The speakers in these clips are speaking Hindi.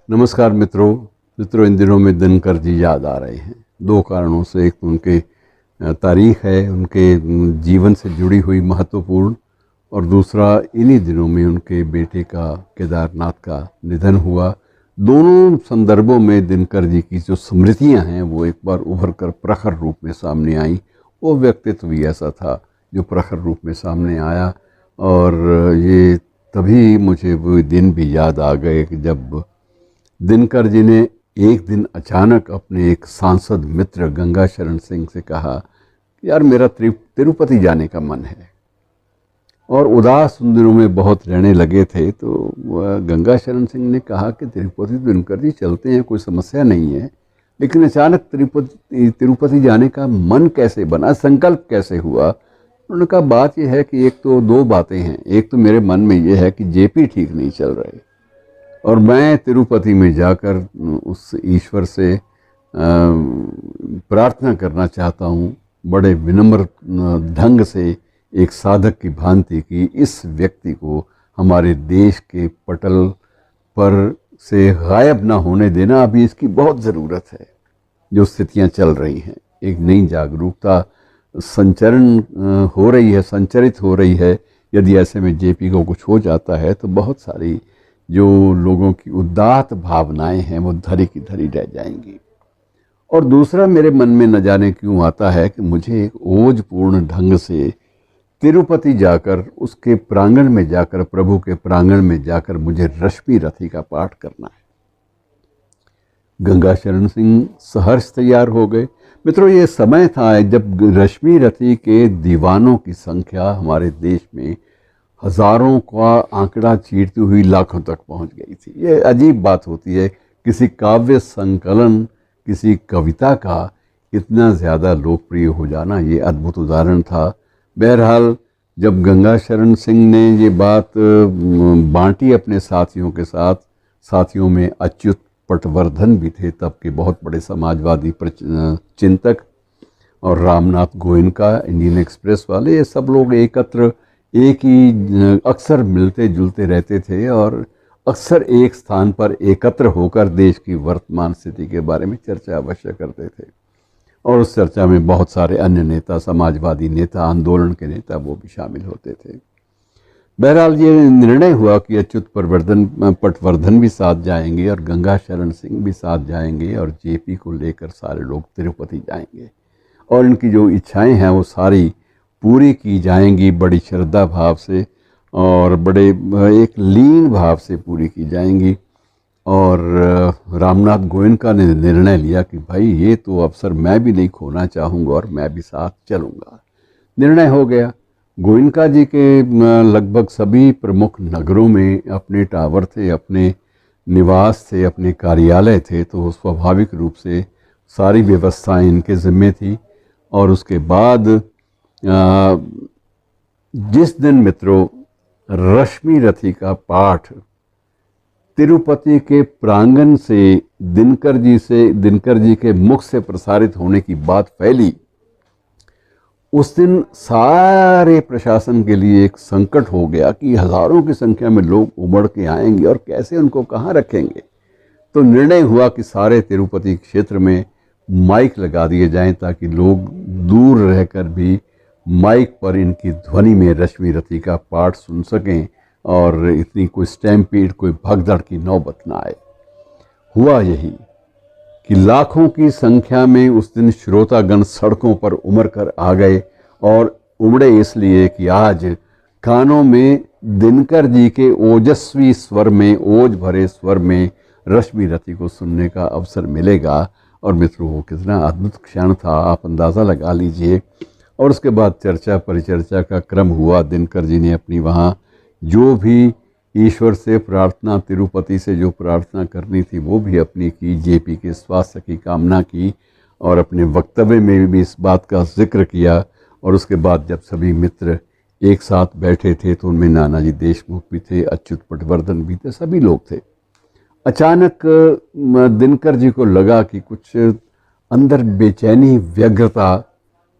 नमस्कार मित्रों इन दिनों में दिनकर जी याद आ रहे हैं दो कारणों से। एक तो उनके तारीख है, उनके जीवन से जुड़ी हुई महत्वपूर्ण, और दूसरा इन्हीं दिनों में उनके बेटे का केदारनाथ का निधन हुआ। दोनों संदर्भों में दिनकर जी की जो स्मृतियां हैं वो एक बार उभर कर प्रखर रूप में सामने आई। वो व्यक्तित्व भी ऐसा था जो प्रखर रूप में सामने आया, और ये तभी मुझे वो दिन भी याद आ गए कि जब दिनकर जी ने एक दिन अचानक अपने एक सांसद मित्र गंगा शरण सिंह से कहा कि यार मेरा तिरुपति जाने का मन है, और उदास उन दिनों में बहुत रहने लगे थे। तो गंगा शरण सिंह ने कहा कि तिरुपति दिनकर जी चलते हैं, कोई समस्या नहीं है, लेकिन अचानक तिरुपति जाने का मन कैसे बना, संकल्प कैसे हुआ। उन्होंने कहा बात यह है कि एक तो दो बातें हैं। एक तो मेरे मन में ये है कि जेपी ठीक नहीं चल रहे, और मैं तिरुपति में जाकर उस ईश्वर से प्रार्थना करना चाहता हूँ, बड़े विनम्र ढंग से, एक साधक की भांति की इस व्यक्ति को हमारे देश के पटल पर से गायब ना होने देना। अभी इसकी बहुत ज़रूरत है। जो स्थितियाँ चल रही हैं, एक नई जागरूकता संचरित हो रही है। यदि ऐसे में जेपी को कुछ हो जाता है तो बहुत सारी जो लोगों की उदात्त भावनाएं हैं वो धरी की धरी रह जाएंगी। और दूसरा मेरे मन में न जाने क्यों आता है कि मुझे एक ओजपूर्ण ढंग से तिरुपति जाकर, उसके प्रांगण में जाकर, प्रभु के प्रांगण में जाकर मुझे रश्मि रथी का पाठ करना है। गंगा शरण सिंह सहर्ष तैयार हो गए। मित्रों, ये समय था जब रश्मि रथी के दीवानों की संख्या हमारे देश में हजारों का आंकड़ा चीरती हुई लाखों तक पहुंच गई थी। ये अजीब बात होती है, किसी काव्य संकलन, किसी कविता का इतना ज़्यादा लोकप्रिय हो जाना, ये अद्भुत उदाहरण था। बहरहाल जब गंगा शरण सिंह ने ये बात बांटी अपने साथियों के साथ, साथियों में अच्युत पटवर्धन भी थे, तब के बहुत बड़े समाजवादी चिंतक, और रामनाथ गोयनका इंडियन एक्सप्रेस वाले, ये सब लोग एकत्र एक ही अक्सर मिलते जुलते रहते थे, और अक्सर एक स्थान पर एकत्र होकर देश की वर्तमान स्थिति के बारे में चर्चा अवश्य करते थे। और उस चर्चा में बहुत सारे अन्य नेता, समाजवादी नेता, आंदोलन के नेता, वो भी शामिल होते थे। बहरहाल ये निर्णय हुआ कि अच्युत पटवर्धन भी साथ जाएंगे और गंगा शरण सिंह भी साथ जाएंगे, और जेपी को लेकर सारे लोग तिरुपति जाएंगे, और इनकी जो इच्छाएं हैं वो सारी पूरी की जाएंगी, बड़ी श्रद्धा भाव से और बड़े एक लीन भाव से पूरी की जाएंगी। और रामनाथ गोयनका ने निर्णय लिया कि भाई ये तो अवसर मैं भी नहीं खोना चाहूँगा और मैं भी साथ चलूँगा। निर्णय हो गया। गोयनका जी के लगभग सभी प्रमुख नगरों में अपने टावर थे, अपने निवास थे, अपने कार्यालय थे, तो स्वाभाविक रूप से सारी व्यवस्थाएं इनके ज़िम्मे थी। और उसके बाद जिस दिन मित्रों रश्मि रथी का पाठ तिरुपति के प्रांगण से दिनकर जी के मुख से प्रसारित होने की बात फैली, उस दिन सारे प्रशासन के लिए एक संकट हो गया कि हजारों की संख्या में लोग उमड़ के आएंगे और कैसे उनको कहाँ रखेंगे। तो निर्णय हुआ कि सारे तिरुपति क्षेत्र में माइक लगा दिए जाएं, ताकि लोग दूर रहकर भी माइक पर इनकी ध्वनि में रश्मि रथी का पाठ सुन सकें, और इतनी कोई स्टैम्पीड, कोई भगदड़ की नौबत ना आए। हुआ यही कि लाखों की संख्या में उस दिन श्रोतागण सड़कों पर उमड़ कर आ गए, और उमड़े इसलिए कि आज कानों में दिनकर जी के ओजस्वी स्वर में, ओज भरे स्वर में रश्मि रथी को सुनने का अवसर मिलेगा। और मित्रों, वो कितना अद्भुत क्षण था, आप अंदाज़ा लगा लीजिए। और उसके बाद चर्चा परिचर्चा का क्रम हुआ। दिनकर जी ने अपनी वहाँ जो भी ईश्वर से प्रार्थना, तिरुपति से जो प्रार्थना करनी थी वो भी अपनी की, जेपी के स्वास्थ्य की कामना की, और अपने वक्तव्य में भी इस बात का जिक्र किया। और उसके बाद जब सभी मित्र एक साथ बैठे थे तो उनमें नानाजी देशमुख भी थे, अच्युत पटवर्धन भी थे, सभी लोग थे। अचानक दिनकर जी को लगा कि कुछ अंदर बेचैनी, व्यग्रता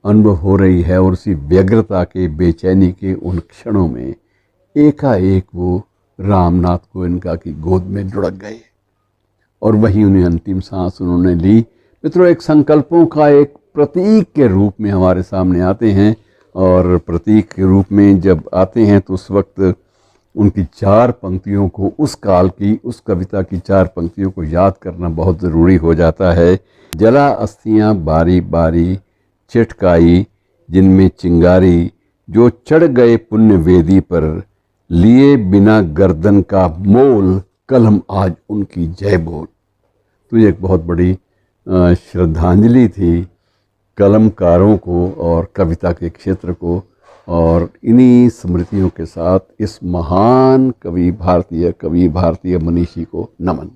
अनुभव हो रही है, और उसी व्यग्रता के, बेचैनी के उन क्षणों में एकाएक वो रामनाथ गोयनका की गोद में लुढ़क गए। और वहीं उन्हें अंतिम सांस उन्होंने ली। मित्रों, एक संकल्पों का एक प्रतीक के रूप में हमारे सामने आते हैं, और प्रतीक के रूप में जब आते हैं तो उस वक्त उनकी 4 पंक्तियों को, उस काल की उस कविता की 4 पंक्तियों को याद करना बहुत ज़रूरी हो जाता है। जला अस्थियाँ बारी बारी चिटकाई, जिनमें चिंगारी, जो चढ़ गए पुण्य वेदी पर, लिए बिना गर्दन का मोल, कलम आज उनकी जय बोल। तो ये एक बहुत बड़ी श्रद्धांजलि थी कलमकारों को और कविता के क्षेत्र को। और इन्हीं स्मृतियों के साथ इस महान कवि, भारतीय मनीषी को नमन।